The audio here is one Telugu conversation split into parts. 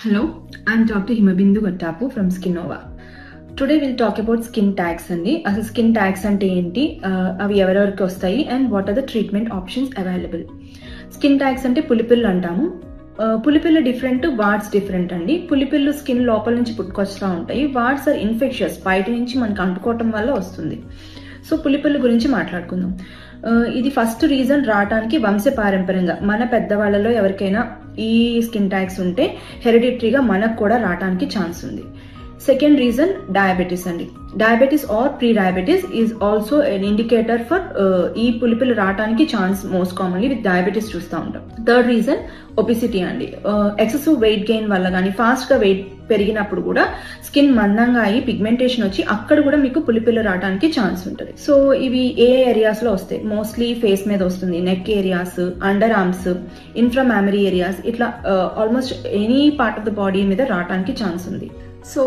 Hello, I'm Dr. Himabindu Gattapu from Skinnova. Today we'll talk about skin tags and the skin tags ante enti avi evariki vastayi and what are the treatment options available. Skin tags ante pulipillu antamu. పులిపిల్లు డిఫరెంట్, వార్డ్స్ డిఫరెంట్ అండి. పులిపిల్లు స్కిన్ లోపల నుంచి పుట్టుకొస్తూ ఉంటాయి. వార్డ్స్ ఆర్ ఇన్ఫెక్షన్స్, బయట నుంచి మనకు అంటుకోవటం వల్ల వస్తుంది. సో పులిపిల్లు గురించి మాట్లాడుకుందాం. ఇది ఫస్ట్ రీజన్ రావడానికి వంశపారంపర్యంగా మన పెద్దవాళ్ళలో ఎవరికైనా ఈ స్కిన్ ట్యాగ్స్ ఉంటే హెరిడిటరీగా మనకు కూడా రావడానికి ఛాన్స్ ఉంది. సెకండ్ రీజన్ డయాబెటీస్ అండి. Diabetes or pre diabetes is also an indicator for ఈ పులిపిల్లు రావడానికి chance most commonly with diabetes చూస్తూ ఉంటాం. థర్డ్ రీజన్ ఒబిసిటీ అండి. ఎక్సెసివ్ వెయిట్ గెయిన్ వల్ల కానీ ఫాస్ట్ గా వెయిట్ పెరిగినప్పుడు కూడా స్కిన్ మందంగా అయ్యి పిగ్మెంటేషన్ వచ్చి అక్కడ కూడా మీకు పులిపిల్లు రావడానికి ఛాన్స్ ఉంటుంది. సో ఇవి ఏ ఏరియాస్ లో వస్తాయి? మోస్ట్లీ ఫేస్ మీద వస్తుంది, neck areas, under arms, inframammary areas, ఇట్లా almost any part of the body మీద రావడానికి ఛాన్స్ ఉంది. సో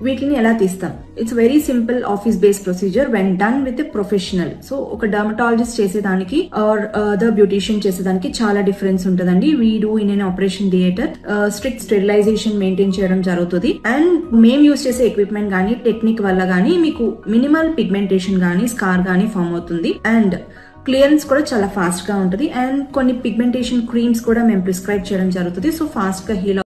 వీటిని ఎలా తీస్తాం? It's very simple office based procedure when done with a professional. So ఒక డర్మటాలజిస్ట్ చేసేదానికి ఆర్ ద బ్యూటీషియన్ చేసేదానికి చాలా డిఫరెన్స్ ఉంటుందండి. We do in an operation theatre strict sterilisation maintain చేయడం జరుగుతుంది. అండ్ మేము యూజ్ చేసే ఎక్విప్మెంట్ కానీ టెక్నిక్ వల్ల కానీ మీకు మినిమల్ పిగ్మెంటేషన్ కానీ స్కార్ కానీ ఫామ్ అవుతుంది. అండ్ క్లియరెన్స్ కూడా చాలా ఫాస్ట్ గా ఉంటుంది. అండ్ కొన్ని పిగ్మెంటేషన్ క్రీమ్స్ కూడా మేము ప్రిస్క్రైబ్ చేయడం జరుగుతుంది. సో ఫాస్ట్ గా హీల్